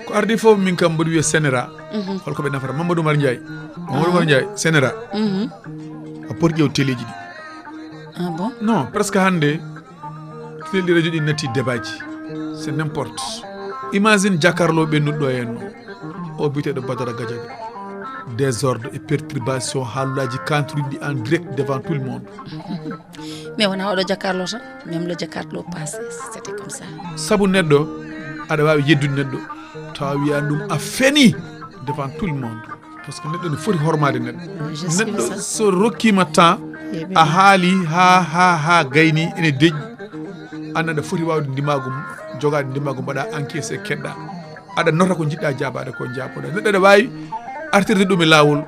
ko ardi fof min kam mboɗo wiya sénéra holko ɓe nafata Mamadou Oumar Ndiaye sénéra a poti ƴeew téléji ɗi ah bon non presque hande télé ɗi radio ɗi natti débat ji c'est n'importe imagine jakarlo ɓennuɗo ɗo henno o biteɗo Badara Gadiaga désordre et perturbation haalullaji kantoriɗi en direct devant tout le monde mais wona oɗo jakarlo tan même le jakarlo passé c'était comme ça saabu neɗɗo aɗa wawi yeddude neɗɗo tawa wiya ɗum a feni devant tout le monde par ce que neɗɗo ne foti hormade neɗɗo so rokkima temps a haali ha gayni ene deƴƴi an aɗa foti wawde ndimagum jogade ndimagum mbaɗa encaissé keɗɗa aɗa nota ko jiɗɗa jabade ko jaboɗa neɗɗo aɗa wawi artirde ɗum e lawol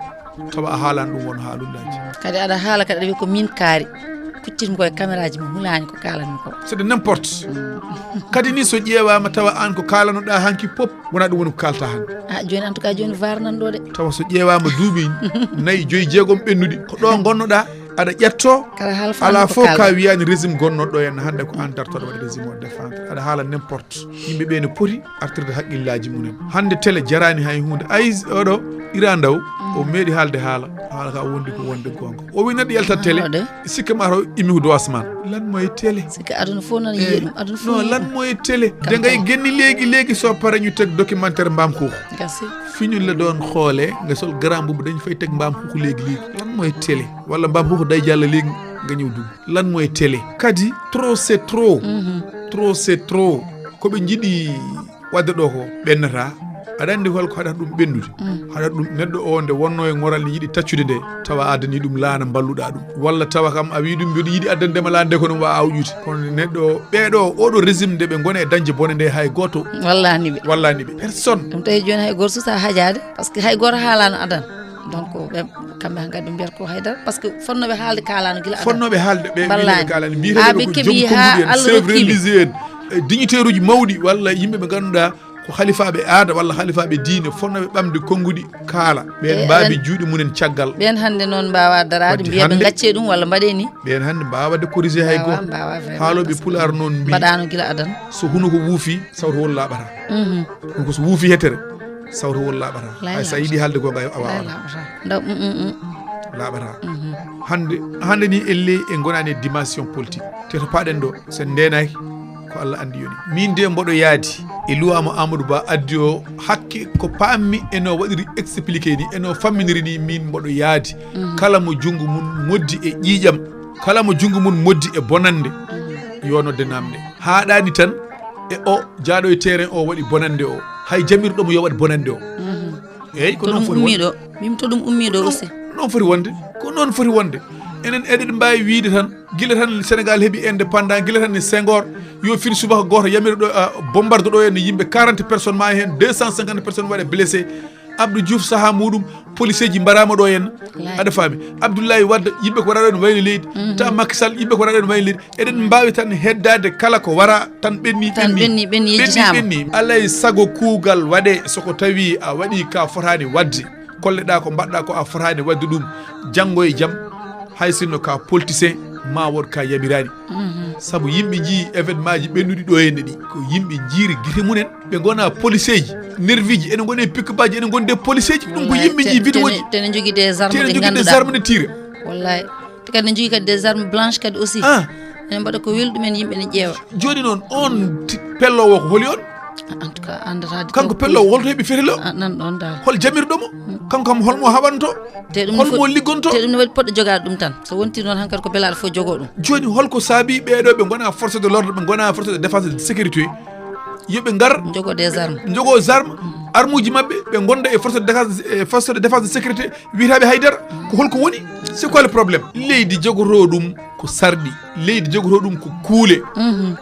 tawa a haalani ɗum won haalullaji kadi aɗa haala kadi aɗa wi ko min kaari kuccitmi koye caméra ji mi hulani ko kalanmi ko c'est de n'importe kadi ni so ƴeewama tawa an ko kalanoɗa hanki pop wona ɗum woni ko kalta hande joni en tout cas joni var nan ɗo de tawa so ƴeewama duuɓi 4 5 jeegom ɓennuɗi ko ɗo gonnoɗa aɗa ƴetto ala fof ka wiyani régime gonnoɗo henna hande ko an dartoɗo waɗa régime o défendre aɗa haala n'importe yimɓeɓe ne poti artirde haqqillaji mumen hande télé jarani hay hunde ay oɗo ira ndaw o meeɗi haalde haala ka wondi ko wonde gonga o wi neɗɗo yaltat télé sikka ma to imi ko dowasman lan moye télé sikka aduna fof nan yiya ɗum aduna fof non lan moye télé de ngay genni léegi so parañu teg documentaire mbam kuuko gasi fiñulle ɗon xoole nga sol grand boubou dañ fay teg mbam kuuko léegi lan moye télé walla mbam kuuko day jalla léegi nga ñëw dugg lan moye télé kadi trop c'est trop trop c'est trop koɓe jiiɗi wadde ɗo ko ɓennata aɗa andi holko haɗata ɗum ɓennude haɗata ɗum neɗɗo o nde wonno e ngoral ne yiiɗi taccude nde tawa addani ɗum laana balluɗa ɗum walla tawa kam a wi ɗum mbiɗo yiiɗi addandema laana nde ko ɗum wawa awƴude kono neɗɗo ɓeeɗo oɗo régime nde ɓe gone e dañde bone nde hay goto wallaniɓe personne ɗum tawi joni hay goto susa hajade par ce que hay goto haalano adan donc ɓe kamɓe hankkadi ɓe mbiyata ko haydara par ce que fonnoɓe haalde kalano guila fonnoɓe haalde ɓe kalani mbiyeteɓe ko joom kommuɗi en chef religieux en dignitaire uji mawɗi walla yimɓe ɓe ganduɗa ko khalifaɓe aada walla khalifaɓe diine fonnoɓe ɓamde konnguɗi kaala ɓen mbawi juuɗe munen caggal ɓen hande noon mbawa darade mbiyaɓe gacce ɗum walla mbaɗe ni ɓen hande mbawa wadde corrigé hay goto haaloɓe pular noon mbi mbaɗano guila adan so huno ko wuufi sawto wol laaɓata ɗum ko so wuufi hettere sawto wol laaɓata hay sa yiiɗi haalde gonga a wawa laaɓata hande ni elle e gonani e dimension politique te to paɗen ɗo sen ndenaki ko Allah andi yoni min de mboɗo yaadi e luwamo Amadou Ba addi o hakke ko pammi eno waɗiri expliqué ni eno famminiri ni min mboɗo yaadi kala mo jungo mum moddi e ƴiƴam kala mo jungo mum moddi e bonande yonodde namde haɗani tan e o jaaɗo e terrain o waɗi bonande o hay jamirɗomo yo waɗi bonande o eyyi ko noon foti wonde mim to ɗum ummiɗo aussi noon foti wonde ko noon foti wonde enen eɗen mbawi wiide tan guila tan Sénégal heeɓi indépendant guila tan ne Senghor yo fin subaka goto yamira ɗo bombarde ɗo henno yimɓe 40 personnes ma hen 250 personnes waɗe blessé Abdou Diouf saaha muɗum policier ji mbarama ɗo henna aɗa faami Abdoulaye Wade yimɓe ko waɗa ɗo ne wayno leydi ta Macky Sall yimɓe ko waɗa ɗo ne wayno leydi eɗen mbawi tan heddade kala ko wara tan ɓenni alay saago kuugal waɗe soko tawi a waɗi ka fotani wadde kolleɗa ko mbaɗɗa ko a fotani wadde ɗum janggo e jaam hay sinno ka politicien ma wod ka yamirani saabu yimɓe jii événement ji ɓennuɗi ɗo henne ɗi ko yimɓe jiiri guite munen ɓe gona policier ji nervi ji enen goni e pique baji enen gonde policier ji ɗum ko yimɓe jii vidéo ji tene jogui des armes de tiré wallahi te kadi ne jogui kadi des armes blanches kadi aussi enen mbaɗa ko welɗumen yimɓe ne ƴeewa joni noon on pellowo ko holi on en tout cas andata kanko pellowo holto heeɓi fetelo nan ɗon dal hol jamirɗomo kanko kam holmo haɓanto holmo liggonto te ɗum ne waɗi poɗɗo jogade ɗum tan so wonti noon hankkadi ko belaɗo fof jogo ɗum joni holko saabi ɓeɗo ɓe gona force de l'ordre ɓe gona force de défense et de sécurité yoɓe gar jogo des armes jogo arme armuji mabɓe ɓe gonda e force de défense de sécurité wiyataɓe haydara ko holko woni c'est quoi le probléme leydi jogoto ɗum ko sarɗi leydi jogoto ɗum ko kuule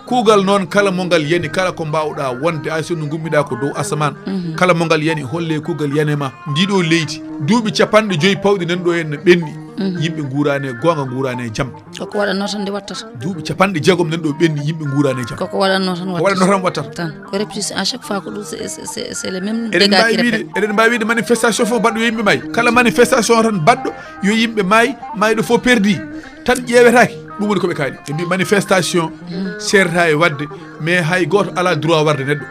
kuugal noon kala mo ngal yani kala ko mbawɗa wonde ay sonno gummiɗa ko dow asaman kala mo ngal yani holle kuugal yanema ndiɗo leydi duuɓi 50 pawɗi nan ɗo henno ɓenni yimɓe guurane gonga guurane jaam koko waɗanno tan nde wattata duuɓi 50 nan ɗo ɓenni yimɓe guurane jaam koko waɗanno tan wattata tan ko répétition à chaque fois ko ɗum c'est le même dégâts qui répète eɗen mbawi wiide manifestation fof baɗɗo yo yimɓe maayi kala manifestation tan baɗɗo yo yimɓe maayi maayiɗo fof perdi tan ƴewetaki ɗum woni koɓe kaali ɓe mbi manifestation serta e wadde mais hay goto ala droit warde neɗɗo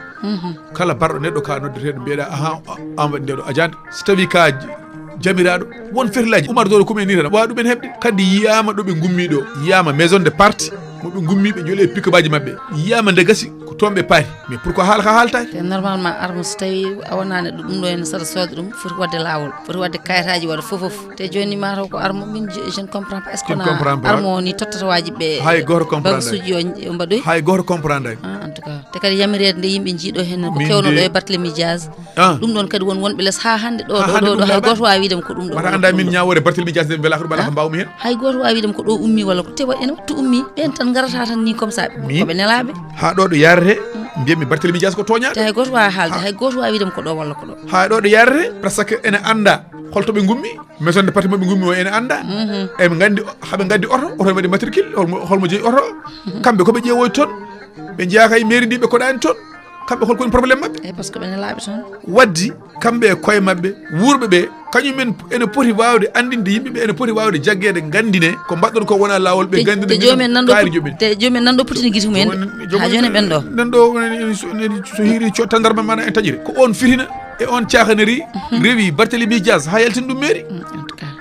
kala barɗo neɗɗo ka noddeteɗo mbiyeɗa ahan an waɗi ndeɗo a jande so tawi ka jamiraɗo won ferlaji Oumar Doro kumen ni tan wawa ɗumen heɓde kadi yiyama ɗo ɓe gummi ɗo yiyama maison de parti moɓe gummi ɓe jooli e pick-up-aji mabɓe yiyama nde gasi ko toon ɓe paari mais pourquoi haala ka haaltaki te normalement arme so tawi a wonani ɗum ɗo henna saɗa sooda ɗum foti wadde laawol foti wadde kayitaji waɗa fof te joni mataw ko arme min je ne comprends pas est ce que arme o ni tottatawaji ɓe hay goto comprendre suji o mbaɗoy hay goto comprendre en tout cas te kadi yamirede nde yimɓe jiiɗo hen ko kewno ɗo e Barthélémy Dias ɗum ɗon kadi won wonɓe less ha hande ɗo hay goto wawi widem ko ɗum ɗo mata anda min ñawore Barthélémy Dias nde beela ko ɗum ala ko mbawmi hen hay goto wawi widem ko ɗo ummi walla ko tewa ene wattu ummi ɓen tan garata tan ni comme ça koɓe nelaɓe ha ɗo ɗo yarete mbiyami Barthélémy Dias ko toñaɗo te hay goto wawi haalde hay goto wawi widem ko ɗo walla ko ɗo ha ɗo ɗo yarete par ce que ene anda holto ɓe gummi maison de parti maɓe gummi o ene anda eɓe gandi haɓe gaddi oto waɗi matricule holmo jeeyi oto kamɓe koɓe ƴeewoy toon ɓe jeeya kay mairie ndi ɓe koɗani toon kamɓe holko woni probléme mabɓe e par ce que ɓe nelaɓe toon waddi kamɓe e koye mabɓe wuurɓe ɓe kañumen ene poti wawde andinde yimɓeɓe ene poti wawde jaggede gandine ko mbaɗɗon ko wona lawol ɓe gandine te jomumen nanɗo putini guiti mumen ha joni ɓen ɗo nanɗo so hiiri tandarma mana en taƴiri ko on fitina e on cahaneri rewi Barthélémy Dias ha yaltin ɗum mairie en tout cas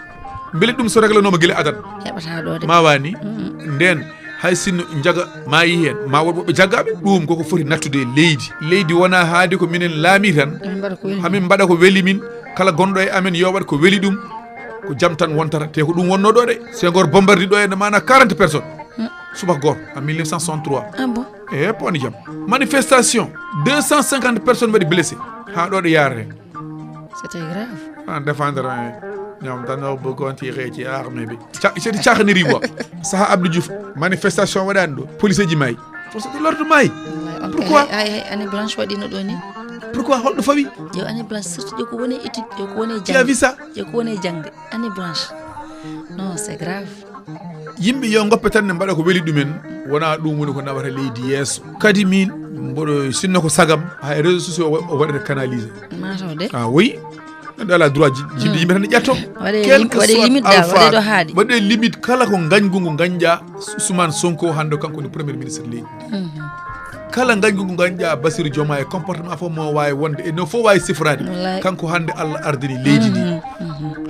beele ɗum so réglanoma guila adan heɓata ɗo de ma wani nden hay sinno jaga ma yi hen ma woɗɓe jaggaɓe ɗum koko foti nattude leydi wona haade ko minen laami tan hamin mbaɗa ko weeli min kala gonɗo e amen yo waɗ ko weeli ɗum ko jaam tan wontata te ko ɗum wonno ɗo de Senghor bombardi ɗo ene mana 40 personnes subaka goto en 1963 ah bon e poni jaam manifestation 250 personnes waɗi blessé ha ɗo ɗo yarate c'était grave en défendre ñoom dañoo bëggoon tiré ci armée bi c'est caaxaniri quoi Saha Abdou Diouf manifestation waɗani ɗo police ji maayi force de l'ordre maayi pourquoi hay année blanche waɗino ɗo ni pourquoi holɗo fawi yo année blanche surtout yo ko woni étude yo ko woni qui a vu ça yo ko woni jangde année blanche non c'est grave yimɓe yo goppe tan ne mbaɗa ko weeli ɗumen wona ɗum woni ko nawata leydi yeeso kadi min mboɗo sinno ko sagam hay réseaux sociaux o waɗata canalisé mataw de ah oui neɗɗo ala droit jimde yimɓe tan ne ƴetto waɗe limite dal waɗe ɗo haaɗi waɗe limite kala ko gañgu ngu gañƴa Ousmane Sonko hande kanko woni premier ministre leydi kala gañgu ngu gañƴa Bassirou Diomaye comportement fof mo wawi wonde e no fof wawi sifrade kanko hande Allah ardini leydi ndi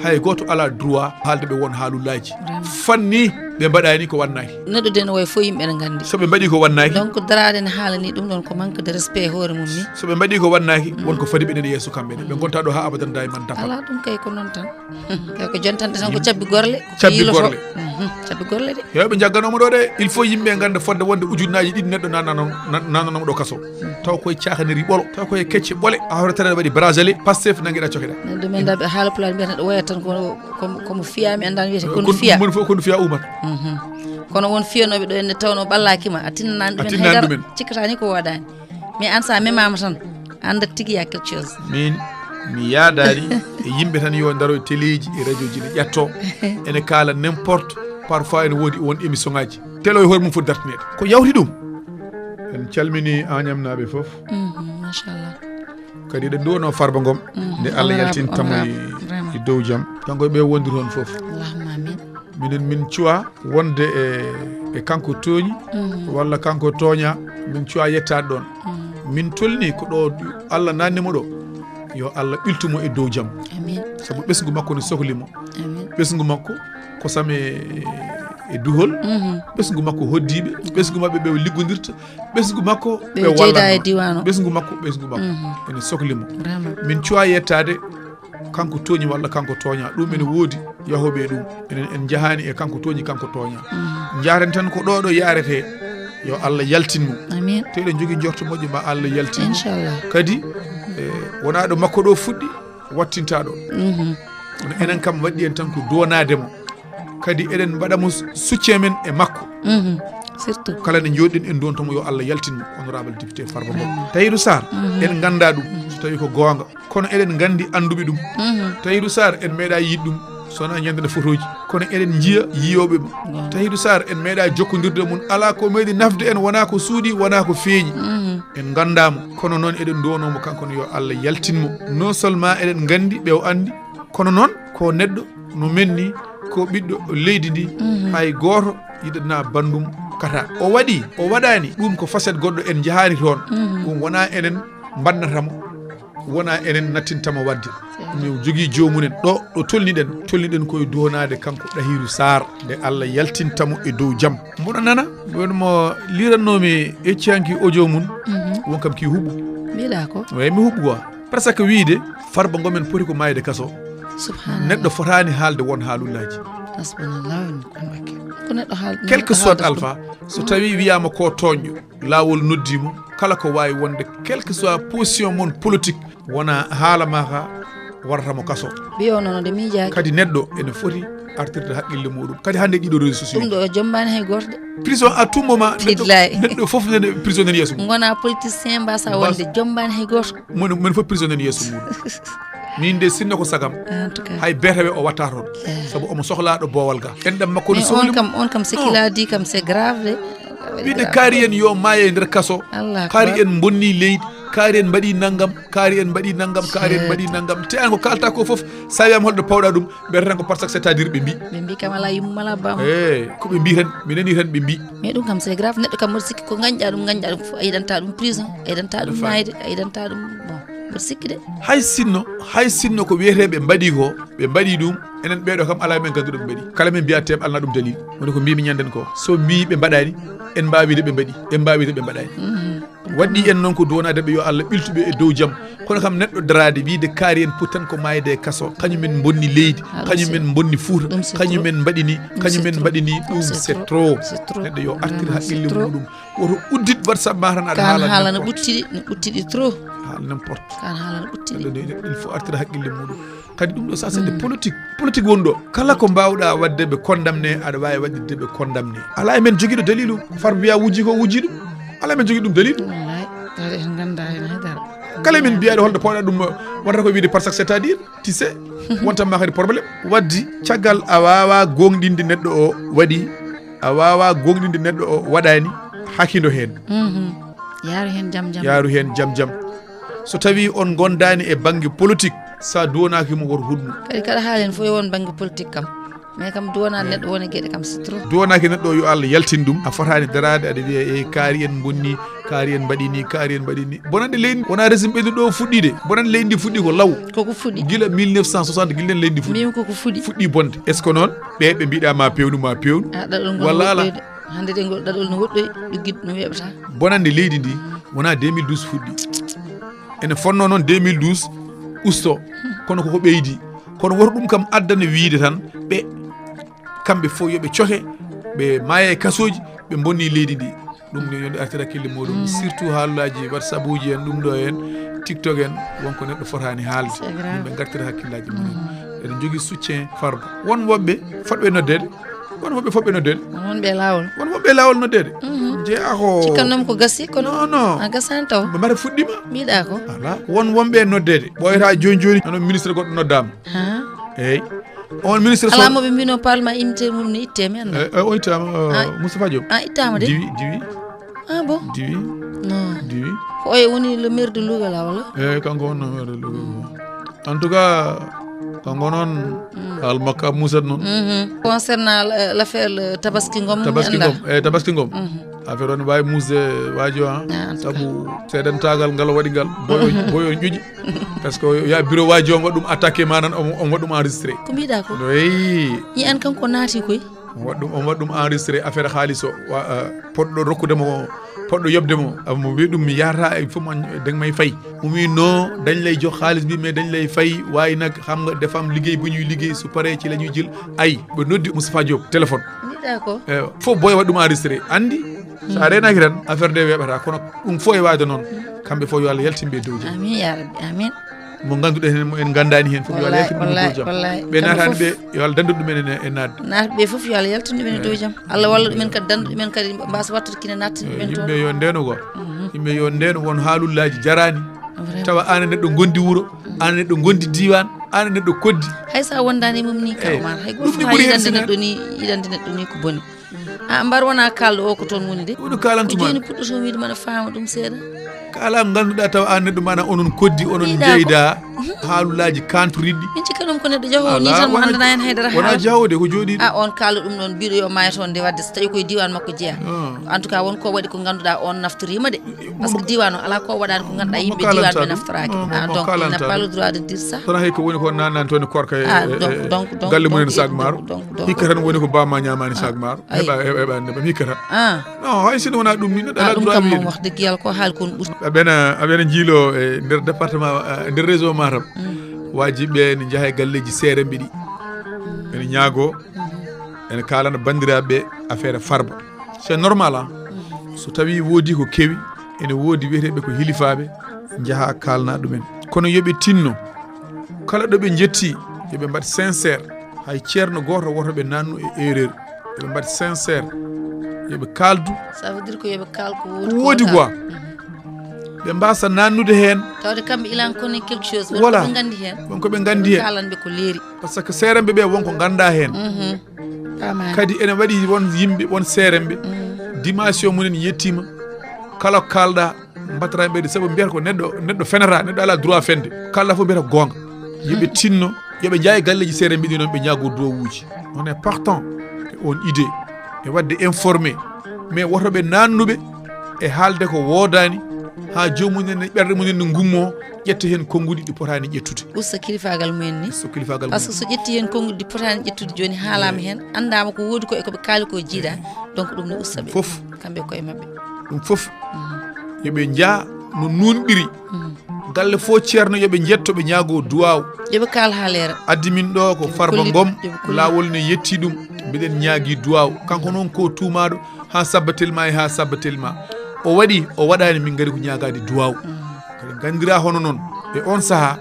hay goto ala droit haalde ɓe won haalullaji fanni ɓe mbaɗani ko wannaki neɗɗo de no wayi fo yimɓe ne gandi soɓe mbaɗi ko wannaki donc darade ne haalani ɗum ɗon ko manque de respect hoore mum ni soɓe mbaɗi ko wannaki wonko fadi ɓenen yeeso kamɓene ɓe gonta ɗo ha abadan dayman dafa ala ɗum kay ko noon tan ko jontande tan ko cabbi gorle cabbi gorle cabbi gorle de yewɓe jagganoma ɗo de il faut yimɓe ganda fodde wonde ujunnaji ɗiɗi neɗɗo nananoma ɗo kaso taw koye cahaniri ɓolo taw koye kecce ɓole a hawretane waɗi brasele Pastef nangueɗa cokeɗa neɗɗo men daɓe haala pulaar mbiyata ɗo wayata tan komo fiyami andani wiyete kono fiya moni fof kono fiya Oumar kono won fiyanoɓe ɗo enne tawno ɓallakima a tinnani ɗumen haydara cikkatani ko waɗani mais an sa memama tan anda tigui ya quelque chose min mi yaadani e yimɓe tan yo daaro téléji e radio ji ne ƴetto ene kaala n'importe parfois ene woodi won émission ngaji télé o hoore mum foti dartinede ko yawti ɗum en calmini Agnam-naɓe foof machallah kadi eɗen duwono Farba Ngom nde Allah yaltintamo e dow jaam kanko ɓe wondiri toon foof allahumma amin minen min cuwa wonde e kanko tooñi walla kanko tooña min cuwa yettade ɗon min tolni ko ɗo Allah nannimo ɗo yo Allah ɓiltumo e dow jaam amin saabu ɓesgu makko ne sohlimo amin ɓesgu makko kosam e duhol ɓesgu makko hoddiɓe ɓesgu mabɓe ɓe liggodirta ɓesgu makko ɓe jeyda e diwan o ɓesgu makko ene sohlimo min cuwa yettade kanko tooñi walla kanko tooña ɗum ene woodi yahoɓe ɗum en jahani e kanko tooñi kanko tooña jaren tan ko ɗo yarete yo Allah yaltinmo amin te eɗen jogui jorto moƴƴo ma Allah yaltinmo inchallah kadi wona ɗo makko ɗo fuɗɗi wattinta ɗo enen kam waɗɗi en tan ko donademo kadi eɗen mbaɗamo soutien men e makko surtout kala ne joɗɗen en dontomo yo Allah yaltinmo honorable député Farba Ngom Tahirou Sarr en ganda ɗum so tawi ko gonga kono eɗen gandi anduɓe ɗum Tahirou Sarr en meeɗa yiid ɗum sona ñandana photoji kono eɗen jiiya yiyoɓe mo Tahirou Sarr en meeɗa jokkodirde mum ala ko meeɗi nafde en wona ko suuɗi wona ko feeñi en gandamo kono noon eɗen donomo kanko yo Allah yaltinmo non seulement eɗen gandi ɓe o andi kono noon ko neɗɗo no menni ko ɓiɗɗo leydi ndi hay goto yiɗana bandum kata o waɗani ɗum ko facette goɗɗo en jahani toon ɗum wona enen bandnatamo wona enen nattintamo wadde mi jogui jomumen ɗo tolniɗen koye donade kanko Ɗahiru Sarr nde Allah yaltintamo e dow jaam mboɗo nana wonmo lirannomi ecciyanki audio mum won kam ki huɓɓu mbiɗa ko way mi huɓɓu quoi par ce que wiide farba gomen poti ko mayde kaso neɗɗo fotani haalde won haalullaji quel que soit alpha so tawi wiyama ko toñƴo laawol noddimo kala ko wawi wonde quel que soit position mon politique wona haala ma ka warratamo kaso ɓiyo nono de miijaki kadi neɗɗo ene foti artirde haqqille muɗum kadi hande ɗiɗo réseaux sociaux ɗum ɗo jombani hay goto de prison à tout moment neɗɗo foof nene prison nen yeeso mum gona politicien mbasa wonde jombani hay goto men foof prison nen yeeso muɗum min de sinno ko sagam hay beetawe o watta toon saabu omo sohlaɗo boowal ga enɗam makko no sohli on kam ce qu'il a dit kam c'est grave de wiide kaari en yo maaye nder kaso kaari en bonni leydi kaari en mbaɗi naggam kaari en mbaɗi naggam te an ko kalta ko foof sa wiyama holɗo pawɗa ɗum mbiyata tan ko par ce que c'est-à-dire ɓe mbi kam ala yumma ala bam koɓe mbi tan mi nani tan ɓe mbi mais ɗum kam c'est grave neɗɗo kam mboɗo sikki ko gañƴa ɗum fof a yiɗanta ɗum prison a yiɗanta ɗum mayde a yiɗanta ɗum bon mboɗo sikki de hay sinno ko wiyeteɓe mbaɗi ko ɓe mbaɗi ɗum enen ɓeɗo kam ala men ganduɗo ɓe mbaɗi kala men mbiya tem alna ɗum dalil woni ko mbimi ñanden ko so mbi ɓe mbaɗani en mbawide ɓe mbaɗi en mbawide ɓe mbaɗani waɗɗi en noon ko duwonadeɓe yo Allah ɓiltuɓe e dow jaam kono kam neɗɗo darade wiide kaari en pour tan ko mayde e kaso kañumen bonni leydi kañumen bonni Fouta kañumen mbaɗini ɗum c'est trop neɗɗo yo artir haqqille muɗum woto uddit WhatsApp ma tan aɗa haala no ɓuttiɗi trop haala n'importe kan haala no ɓuttiɗi il faut artir haqqille muɗum kadi ɗum ɗo ça c'est de politique woni ɗo kala ko mbawɗa wadde ɓe condamné aɗa wawi waɗirde ɓe condamné ala emen joguiɗo dalilu far mbiya wujji ko wujji ɗum ala emen jogui ɗum dalilu kala emen mbiyaɗo holɗo pawɗa ɗum wonata ko wiide par ce que c'est-à-dire tu sais wontanma kadi probléme waddi caggal a wawa gonɗinde neɗɗo o waɗi a wawa gonɗinde neɗɗo o waɗani hakkido hen yaaru hen jaam so tawi on gondani e banggue politique sa duwonakimo woto huɗmu kadi kaɗa haalen fof won banggue politique kam mais kam duwonade neɗɗo woni gueɗe kam c'est trop duwonaki neɗɗo yo Allah yaltin ɗum a fotani darade aɗa wiya e kaari en bonni kaari en mbaɗini bonande leydi wona régime ɓeydu ɗo fuɗɗide bonande leydi ndi fuɗɗi ko law koko fuɗɗi guila 1960 guilɗen leydi ndi fuɗɗi koko fuɗɗi bonde est ce que noon ɓe mbiɗa ma pewnu walla ala hande ɗe ngol ɗaɗol no woɗɗoy ɗugguiɗo no weɓata bonande leydi ndi wona 2012 fuɗɗi ene fonno noon 2012 usto kono koko ɓeydi kono woto ɗum kam addana wiide tan ɓe kamɓe fof yoɓe coke ɓe maaye e kasoji ɓe bonni leydi ndi ɗum ne yonde artira hakkille muɗum surtout haalullaji WhatsApp uji en ɗum ɗo en TikTok en wonko neɗɗo fotani haalde yimɓe gartira hakkillaji mumen eɗen jogui soutien farba won woɓɓe fotɓe noddede won woɓɓe fotɓe noddede won woɓɓe lawol noddede jeeya ko cikkannoma ko gassi kono non a gasani taw ɓe mbaɗa fuɗɗima mbiɗa ko ala won wonɓe noddede ɓoyata joni onon ministre goɗɗo noddama eyyi on ministre ala moɓe mbino parlement imité mum ne itte mi anda o ittama Moustapha Diop ittama de diwi bon diwi ko oye woni le maire de Louga la wala eyyi kanko wonno maire de Louga en tout cas kanko noon almakka Moussa noon concernant l'affaire tabaski ngom affaire o ne wawi musde waji o saabu seeɗantagal ngal waɗi ngal boyo ƴuƴi par ce que ya bureau waji o waɗɗum attaqué manan on waɗɗum enregistré ko mbiɗa ko eyi yi an kanko naati koy on waɗɗum enregistré affaire haalis o poɗɗo rokkudemo poɗɗo yobdemo mo wi ɗum mi yarata e fof deng may fayi o wi non dañ lay jox haalis bi mais dañ lay fay wayi nag xam nga dafa am liggéey bu ñuy liggéey su paree ci la ñuy jël ay ɓe noddi Moustapha Diop téléphone mbiɗa ko fof boy waɗɗum enregistré andi sa renaki tan affaire nde weɓata kono ɗum fof e wawde noon kamɓe fof yo Allah yaltimɓe dow jam amin ya rabbi amin mo ganduɗa hen en gandani hen fof yo Allah yaltin ɗum dow jam ɓe natani ɓe yo Allah dandu ɗumen e nadde natɓe fof yo Allah yaltin ɗumen e dow jam Allah walla ɗumen kadi dandu ɗumen kadi mbasa wattude kine nattin ɗumen toon yimɓe yo ndeno quoi yimɓe yo ndeno won haalullaji jarani tawa an neɗɗo gondi wuuro an neɗɗo gondi diwan an neɗɗo koddi hay sa wondani mum ni ka Oumar hay goto ha yidande neɗɗo ni ko boni mbar wona kalɗo o ko toon woni de wono kalantuma joni puɗɗoto wiide mana faama ɗum seeɗa kala ganduɗa taw an neɗɗo mana onon koddi onon jeyda haalulaji kanturiɗɗi min cikka ɗum ko neɗɗo jahowo ni tan mo andana hen haydara wona jahode ko jooɗi on kalɗo ɗum ɗon mbiɗo yo maya toon nde wadde so tawi koye diwan makko jeeya en tout cas wonko waɗi ko ganduɗa on naftorima de par ce que diwan o ala ko waɗani ko ganduɗa yimɓe diwan ɓe naftoraki donc il n'a pas le droit de dire ça tono hay ko woni ko nanani toon korka donc galle mumen sac maro hikka tan woni ko bamma ñamani sac maro heɓa ndema hikka tan non hay sino wona ɗum ni neɗɗo ala droit ɗum kam wax dëgg yàlla ko haali kon ɓuurti aɓena jiilo e nder département nder réseau Matam wajiɓe ne jaaha e galleji seeremɓe ɗi ene ñaago ene kalana bandiraɓeɓe affaire farba c'est normal hein so tawi woodi ko kewi ene woodi wiyeteɓe ko hilifaɓe jaaha kalna ɗumen kono yooɓe tinno kala ɗoɓe jetti yoɓe mbaɗ sincére hay ceerno goto woto ɓe nannu e erreur yoɓe mbaɗ sincére yoɓe kaldu ça veut dire ko yoɓe kal ko woodi quoi ɓe mbasa nannude hen tawde kamɓe ilan koni quelque chose voilà ɓe gandi hen wonko ɓe gandi hen kalanɓe ko leeri par ce que seeremɓe ɓe wonko ganda hen kadi ene waɗi won yimɓe won seeremɓe dimension mumen yettima kala ko kalɗa mbattaraɓe saabu mbiyata ko neɗɗo fenata neɗɗo ala droit fende kalɗa fof mbiyata gonga yoɓe tinno yoɓe jaa e galleji seeremɓe ɗi noon ɓe ñaago dowuji on est partant e on idée e wadde informé mais wotoɓe nannuɓe e haalde ko woodani ha jomumen e ɓerde mumen ne gummo ƴetta hen konguɗi ɗi potani ƴettude usta kilifagal mumen ni so kilifagal par ce que so ƴetti hen konguɗi ɗi potani ƴettude joni haalama hen andama ko woodi ko e koɓe kaali ko jiiɗa donc ɗum ne usta ɓe fof kamɓe koye mabɓe ɗum fof yoɓe jaa no nunɓiri galle fo ceerno yoɓe jetto ɓe ñaago duwaw yoɓe kaal ha leera addi min ɗo ko farba gom laawol ne yetti ɗum mbiɗen ñaagui duwaw kanko noon ko tumaɗo ha sabbatel ha sabbatel ma o waɗi o waɗani min gari ko ñagade duwaw kadi gandira hono noon e on saaha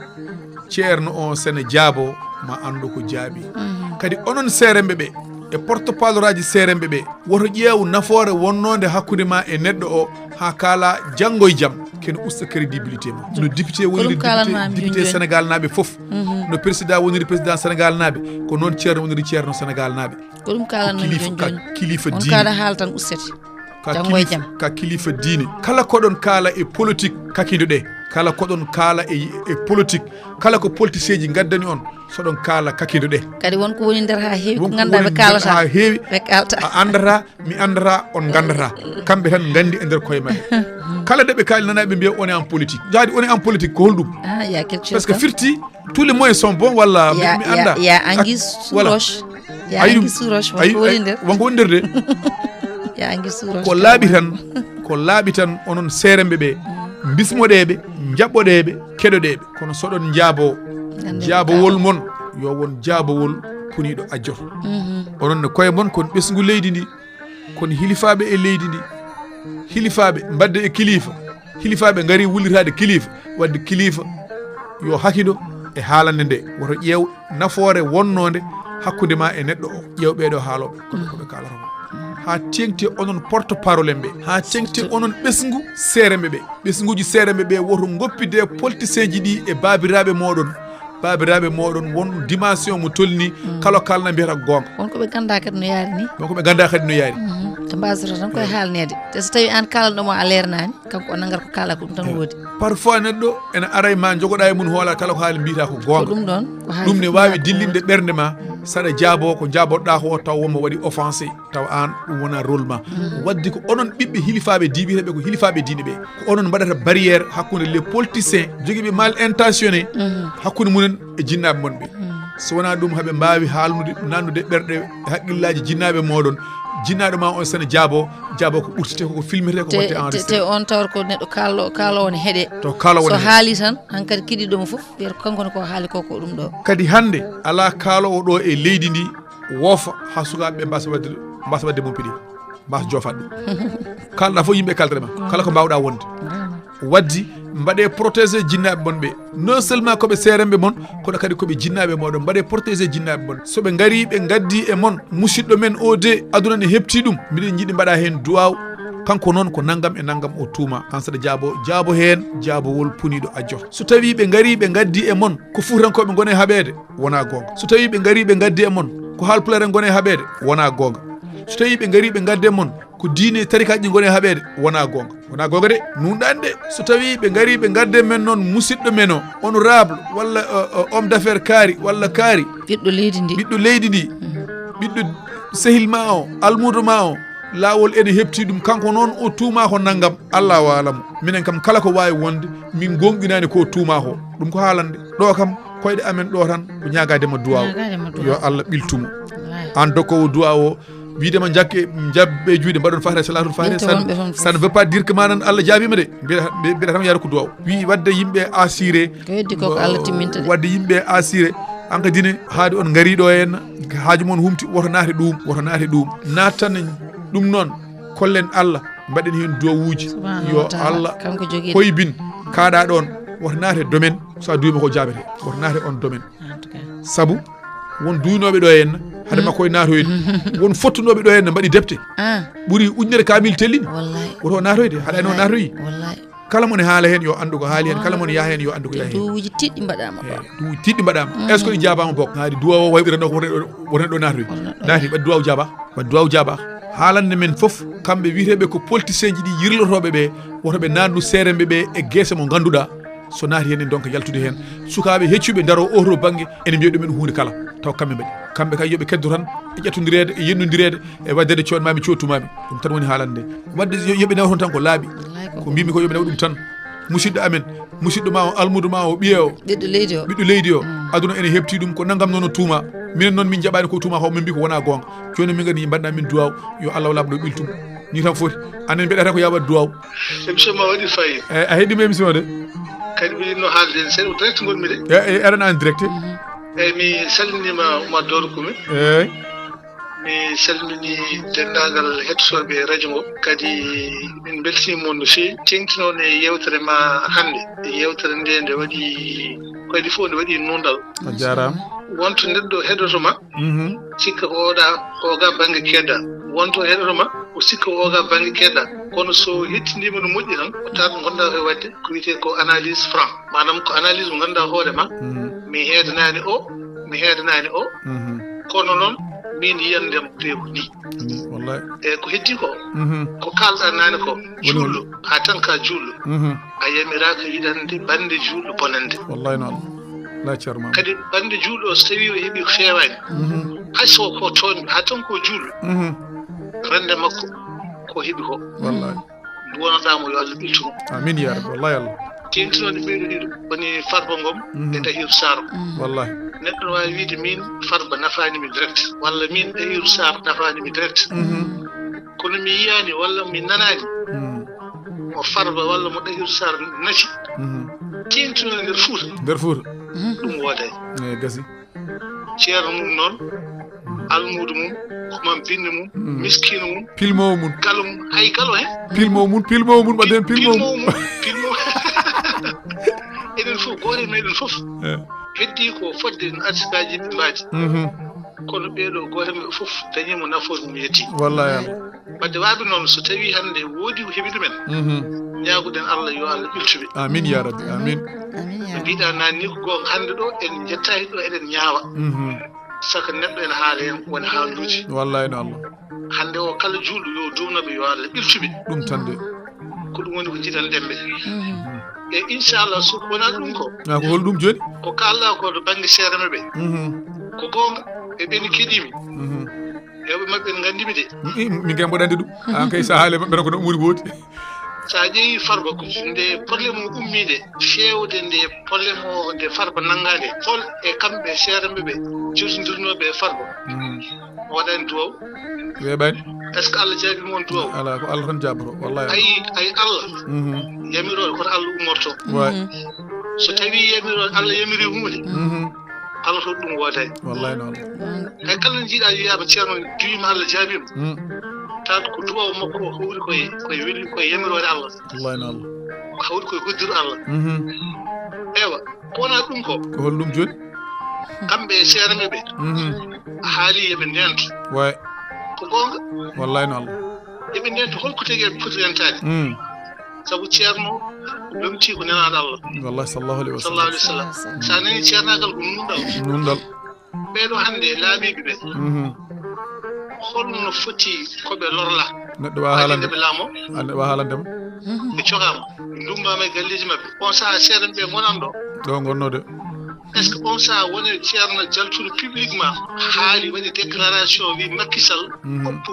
ceerno on sene jaabo ma andu ko jaabi kadi onon seeremɓe ɓe e porte parole raji seeremɓe ɓe woto ƴeew nafoore wonnode hakkude ma e neɗɗo o ha kaala janggo e jaam kene usta crédibilité ma no député woniri député sénégal naaɓe foof no président woniri président sénégal naaɓe ko noon ceerno woniri ceerno sénégal naaɓe ko ɗum kalannomi joni joni kilifa on diine kaala haala tan ustati janggo e jaam ka kilifa diine kala koɗon kaala e politique kakido ɗe kala koɗon kaala e politique kala ko politicien ji gaddani on soɗon kaala kakido ɗe kadi wonko woni nder ha heewi ko ganduɗa ɓe kalata ha heewi ɓe kalta a andata mi andata on gandata kamɓe tan gandi e nder koye mabɓe kala nde ɓe kaali nanaɓe mbiya on est en politique jaadi on est en politique ko holɗum y a quelque chose parce que firti tous les moyens sont bons walla mi anda ya anguille sous roche ya anguille sous roche wonko woni nder wonko woni nder de ya anguille sous roche ko laaɓi tan onon seeremɓe ɓe bismoɗeɓe jaɓɓoɗeɓe keɗoɗeɓe kono soɗon jaabowol mon yo won jaabowol puniɗo ajjoto onon ne koye mon kon ɓesgu leydi ndi kono hilifaɓe e leydi ndi hilifaɓe mbadde e kilifa hilifaɓe gari wullitade kilifa wadde kilifa yo hakido e haalande nde woto ƴeew nafoore wonnode hakkude ma e neɗɗo o ƴeew ɓeɗo haaloɓe koɓe kalata ko ha tengti onon porte parole en ɓe ha tengti onon ɓesgu seeremɓe ɓe ɓesguji seeremɓe ɓe woto goppide politicien ji ɗi e babiraɓe moɗon won dimension mo tolni kala kalna mbiyata gonga wonko ɓe ganda kadi no yaari ni wonko ɓe ganda kadi no yaari to mbasata tan koye haalnede te so tawi an kalanɗomo a lernani kanko o nangata ko kala ko ɗum tan woodi parfois neɗɗo ene ara ma jogoɗa e mun hoola kala ko haali mbiyata ko gonga ɗum ɗon ɗum ne wawi dillinde ɓerde ma saɗa jaabo ko jabotoɗa ko taw wonmo waɗi offensé taw an ɗum wona rôle ma wadde ko onon ɓiɓɓe hilifaɓe diɓiteɓe ko hilifaɓe diine ɓe ko onon mbaɗata barriére hakkude les politiciens joguiɓe mal intentionné hakkude munen e jinnaɓe mon ɓe so wona ɗum haaɓe mbawi haalnude nannude ɓerɗe e haqqillaji jinnaɓe moɗon jinnaɗo ma on sene jaabo ko ɓurtete koko filmete ko watte enregistré te on tawat ko neɗɗo kaalowo ne heeɗe to kaalowo so haali tan hankkadi kiɗiɗomo foof wiyata ko kankone ko haali ko ɗum ɗo kadi hande ala kaalowo ɗo e leydi ndi woofa ha sukaɓeɓe mbasa wadde mum piɗi mbasa jofat ɗum kalɗa fof yimɓe kaltere ma kala ko mbawɗa wonde waddi mbaɗe protégé jinnaɓe mon ɓe non seulement koɓe seeremɓe mon kono kadi koɓe jinnaɓe moɗon mbaɗe protégé jinnaɓe mon soɓe gari ɓe gaddi e mon musidɗo men o de aduna ne hepti ɗum miɗen jiiɗi mbaɗa hen duwaw kanko noon ko naggam e naggam o tuuma an saɗa jaabo hen jaabowol puniɗo ajjoto so tawi ɓe gari ɓe gaddi e mon ko fuutankoɓe gone haɓede wona gonga so tawi ɓe gari ɓe gaddi e mon ko haalpulare gone haɓede wona gonga so tawi ɓe gari ɓe gadde mon ko diine tarikaji goni haɓede wona gonga de nunɗande so tawi ɓe gari ɓe gadde men noon musidɗo men o honorable walla homme d'affaires kaari walla kaari ɓiɗɗo leydi ndi ɓiɗɗo sehil ma o almudo ma o laawol ene hepti ɗum kanko noon o tuuma ko naggam Allah walamo minen kam kala ko wawi wonde min gonɗinani ko tuuma ko ɗum ko haalande ɗo kam koyɗe amen ɗo tan ko ñagadema duwa o yo Allah ɓiltumo an dokkowo duwa o widema jabbe juuɗe mbaɗon fahre salatul fahre ça ne veut pas dire que manan Allah jaabima de mbiɗa tan yaara ko duwa o wi wadde yimɓe assuré ko heddi ko Allah timminta de wadde yimɓe assuré an kadine haade on gariɗo henna haaju moon humti woto naate ɗum nattan ɗum noon kollen Allah mbaɗen hen dowuji yo Allah hoybin kaɗa ɗon woto naate domaine sa duwima ko jaabete woto naate on domaine saabu won duynoɓe ɗo henna haade makko e natoyde won fottunoɓe ɗo henna mbaɗi debte ɓuuri ujunere kamil tellini woto natoyde haɗa no natoyi kala mon haala hen yo andu ko haali hen kala mon yaha hen yo andu ko yaha hen duuji tiɗɗi mbaɗama duuji tiɗɗi mbaɗama est ce que ɗi jabama bok haadi duwa o wayɓirano ko woten ɗo natoyi naati wadde duwaw jaaba haalande men foof kamɓe wiiteɓe ko politicien ji ɗi yirlotoɓe ɓe wotoɓe nandu seeremɓe ɓe e guesse mo ganduɗa so naati hen en donc yaltude hen sukaɓe heccuɓe daro oto banggue ene mbiya ɗumen hunde kala taw kamɓe mbaɗi kamɓe kay yooɓe keddo tan e ƴettodirede e yennodirede e waddede coonmami cottumami ɗum tan woni haalande wadde yooɓe nawa toon tan ko laaɓi ko mbimi ko yooɓe nawa ɗum tan musidɗo amen musidɗo ma o almudo ma o ɓiye o ɓiɗɗo leydi o aduna ene hebti ɗum ko naggam noon o tuuma minen noon min jaɓani ko tuuma ko min mbi ko wona gonga joni min gadi mbaɗɗa min duwaw yo Allah wala ɗo ɓiltum ni tan foti anen mbiɗata ko yaɓat duwaw émission ma waɗi fayi a heeɗima émission de kadi mi yinno haalde en seeɗa direct gonmi de aɗana en direct eyyi mi salminima Oumar Doro kumi eyyi mi salmini dendagal hettotoɓe radio mo kadi min beltinimo no fewi tengtinoon e yewtere ma hannde yewtere nde waɗi koyɗi fof nde waɗi nundal a jarama wonto neɗɗo heɗotoma sikka ko oga banggue kedda wonto heɗotoma o sikka oga banggue kedda kono so hettindima no moƴƴi tan o tawat gonɗa koye wadde ko wiyete ko analyse franc manam ko analyse mo ganduɗa hoorema mi heedanani o kono noon min yiyandemo deeko ni wallahi e ko heddi ko ko kalɗa nane ko juulɗo ha tan ka juulɗo a yamiraka yiɗande bande juulɗo bonande wallahi noon la ceerma kadi bande juulɗo o so tawi o heeɓi ko fewani hayso ko toon ha tan ko juulɗo rende makko ko heeɓi ko wallahi wonatamo yo Allah ɓiltumo amin ya rabbi wallahi Allah tengtinoɗe ɓeeɗo ɗiɗo woni Farba Ngom e Tahirou Sarr wallahi neɗɗo no wawi wiide min Farba nafanimi direct walla min Tahirou Sarr nafanimi direct kono mi yiyani walla mi nanani mo Farba walla mo Tahirou Sarr nafi tengtinoɗe nder Fouta ɗum wooday e gasi ceerno mum noon almudo mum komam binne mum miskino mum pilmowo mum kala mum hay kala hen pilmowo mum ɓaden pilmowo mum eɗen fof goore meɗen fof heddi ko fodde no artikaji yimɓe mbaji kono ɓeeɗo goore meɗe fof dañimo nafoore mum yetti wallahi Allah wadde waaɓe noon so tawi hannde woodi ko heɓi ɗumen ñaagoɗen Allah yo Allah ɓiltuɓe amin ya rabbi amin no mbiɗa nani ni ko gonga hannde ɗo en jettaki ɗo eɗen ñaawa saka neɗɗo ene haala hen woni haaluji wallahi no Allah hannde o kala juulɗo yo dumnoɓe yo Allah ɓiltuɓe ɗum tan de ko ɗum woni ko jiɗan ɗemɓe e inchallah so wona ɗum ko ko hol ɗum joni ko kalɗa ko to banggue seerema ɓe ko gonga e ɓeni keeɗimi yewɓe mabɓe ne gandimi de min kam mboɗa andi ɗum an kay sa haale mabɓe ko ɗum ɓuuri woodi sa ƴeewi Farba ko nde probléme o ummide fewde nde probléme o nde Farba nanggade hol e kamɓe seeremɓe ɓe jotodirnoɓe e Farba o waɗani duwaw weeɓani est ce que Allah jaabima on duwaw ala ko Allah tan jaaboto wallahi ayi Allah yamiroɗo koto Allah ummorto way so tawi yamiroɗo Allah yamiri hunde Allah to ɗum woodani wallahi noon hay kala no jiiɗa wiyama ceerno duwima Allah jaabima tawat ko duwaw makko o hawri koye welli koye yamirode Allah wallahi noon hawri koye hoddiru Allah ewa ko wona ɗum ko hol ɗum joni kamɓe seereme ɓe haali yoɓe ndento way ko gonga wallahi noon yoɓe ndento holko tagi eɓe poti rentade saabu ceerno lomti ko nenaɗo Allah wallahi sallallahu alaihi sallallahu alaihi wasallam sa nani ceernagal ko nundal nundal ɓeɗo hannde laaɓiɓe ɓe holno foti koɓe lorla neɗɗo wawa haalande ɓe laamo wawa haalandema ɓe cogama ndumbama e galleji mabɓe on saha seeɗan ɓe gonanɗo ɗo gonnode est ce que on saha woni ceerno jaltuɗo publiquement haali waɗi déclaration wi Macky Sall oppu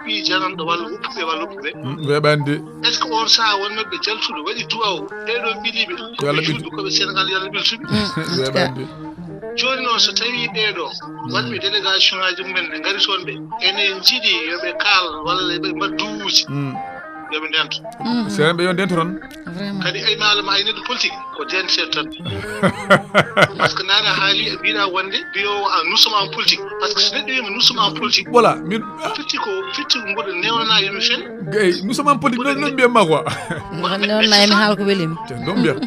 ɓi jananɗo walla oppuɓe walla oppuɓe weeɓani de est ce que on saha won mabɓe jaltuɗo waɗi duwaw ɗeɗo ɓiɗiɓe koɓe juuɗe koɓe Sénégal yalla ɓiltuɓe weeɓani de joni noon so tawi ɓeeɗo waɗɓe délégation ngaji mumen ɓe ngari toon ɓe enen jiiɗi yoɓe kaal walla ɓe mbadduuji yoɓe ndento seeɗen ɓe yo ndento toon kadi ay maalama ay neɗɗo politique ko dente tan par ce que nane haali e mbiɗa wonde mbiyowo nous sommes en politique par ce que so neɗɗo wima nous sommes en politique voilà min fitti ko mboɗo newnana yomi fen eyi nous sommes en politique noon mbiyatma quoi newna emi haala ko welimi te ɗon mbiyat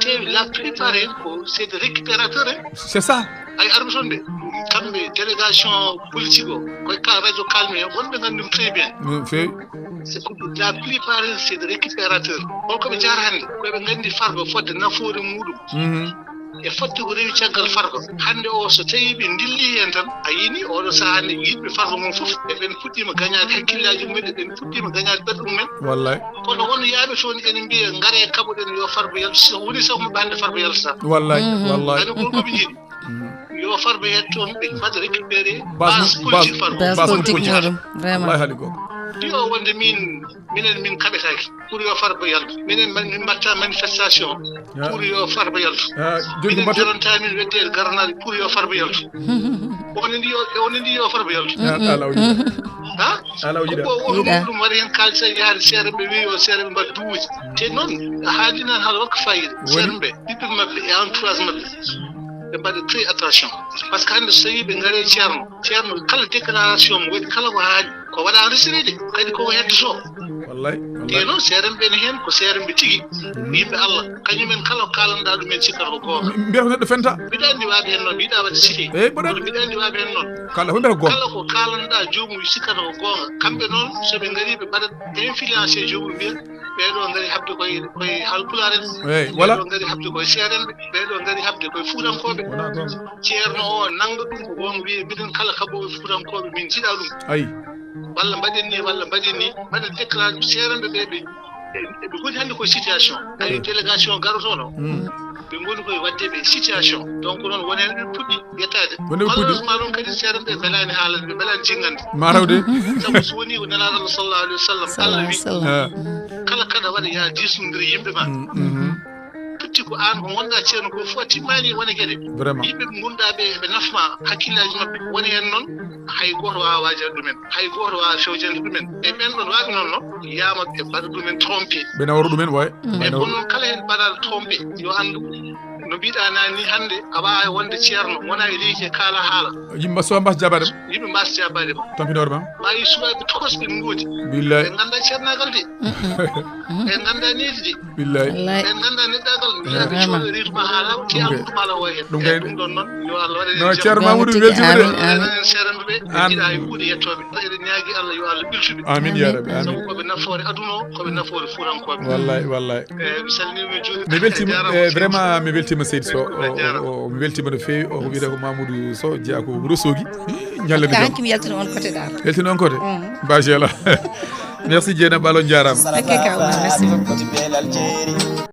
tewi la plupart hen ko c'est des récupérateurs hein c'est ça ay arɓe toon ɓe kamɓe délégation politique o koye ka radio calme hen wonɓe gandum très bien fewi c'est que la plupart c'est des récupérateurs holkoɓe jara hannde koɓe gandi fargo fodde nafoore muɗum e fodde ko rewi caggal fargo hannde o so tawi ɓe dilli hen tan a yini oɗo saha hannde yiɗɓe fargo mum fof eɓen puɗɗima gañade hakkillaji mumen eɓen puɗɗima gañade ɓerɗe mumen wallay kono wono yaaɓe toon ene mbiya gaare kaɓoɗen yo fargo yalta so woni sawmuɓe hannde fargo yaltata wallay wallay ani holkoɓe jiiɗi yo fargo yetto toon ɓe mbaɗa récupéré base politique muɗum vraiment wallay haali goto ɗi o wonde minen min kaɓetaki pour yo farba yaltu minen min mbatta manifestation pour yo farba yaltu minen jarantamin weddede garanaɗe pour yo farba yaltu one ndi yo farba yaltu ɗum waɗa hen kalisa yaade seere ɓe wi o seere ɓe mbaɗa duuji te noon haalinan haala wakka fayida seere ɓe ɓiɓɓe mabɓe e entourage mabɓe ɓe mbaɗa très attention par ce que hannde so tawi ɓe gaare ceerno kala déclaration mo waɗi kala ko haali ko waɗa enregistré de kadi koko heddoto wallay te noon seeren ɓene heen ko seeren ɓe tigi yimɓe Allah kañumen kala kalanɗa ɗumen cikkata ko goonga mbiya ko neɗɗo fenta mbiɗa anndi waaɓe heen noon mbiɗa waɗa cité eyi ɓoɗon mbiɗa anndi waaɓe heen noon kala ko mbiyata goonga kala ko kalanɗa joomum cikkata ko goonga kamɓe noon soɓe ngari ɓe mbaɗat influencé joomum mbiya ɓeeɗo ngari habde koye halpulaar en voilà ɓeeɗo ngari habde koye seerenɓe ɓeeɗo ngari habde koye fuutankoɓe ceerno o nanga ɗum ko goonga wiye mbiɗen kala kaɓoɓe fuutankoɓe min jiɗa ɗum ayi walla mbaɗen ni mbaɗen déclaré seerenɓe ɓe ɓe goni hannde koye situation ay délégation garotono ɓe goni koye waddeɓe situation donc noon wonen ɓe puɗɗi yettade malheureusement ɗon kadi seerenɓe belani haalande ɓe belani jingande marawde sabu so woni ko nelaɗo Allah sallallahu alih wa sallam Allah wi kala kaɗa waɗa ya disnodiri yimɓe ma putti ko an ko gonɗa ceerno ko fof a timmani wona gueɗe yimɓe ɓe gonɗaɓe ɓe nafma hakkillaji mabɓe woni hen noon hay goto wawa wajade ɗumen hay goto wawa fewjande ɗumen e ɓen ɗon waaɓe noon noon yama ɓe mbaɗa ɗumen trompé ɓe nawra ɗumen way e kono noon kala hen mbaɗaɗo trompé yo andu no mbiɗa nani ni hannde a wawi wonde ceerno wona e leydi e kaala haala yimɓe so mbasa jabade yimɓe mbasa jabade ma tampinore ma ma yi suwaɓe tokosɓe ngoodi billahi ɓe ganda ceernagal de ɓe ganda needi de billahi ɓe ganda neɗɗagal mbiyaɓe coɗo rituma haala ti almudum ala o hen ɗum ɗon noon yo Allah waɗa no ceerno Mamoudou weltimide enen seerenɓe ɓe jiiɗa e kuuɗe yettoɓe eɗen ñaagui Allah yo Allah ɓiltuɓe amin ya rabbi amin sabu koɓe nafoore aduna o koɓe nafoore fuurankoɓe wallahi mi salminimi juuɗe mi weltima vraiment mi weltima Seydou Sow mi weltima no fewi o wiyete ko Mamoudou Sow jeeya ko Wouro Sogui ñalle mi kanki mi yaltino on côté dal weltino on côté machallah merci Dieynaba Balo jarama merci beaucoup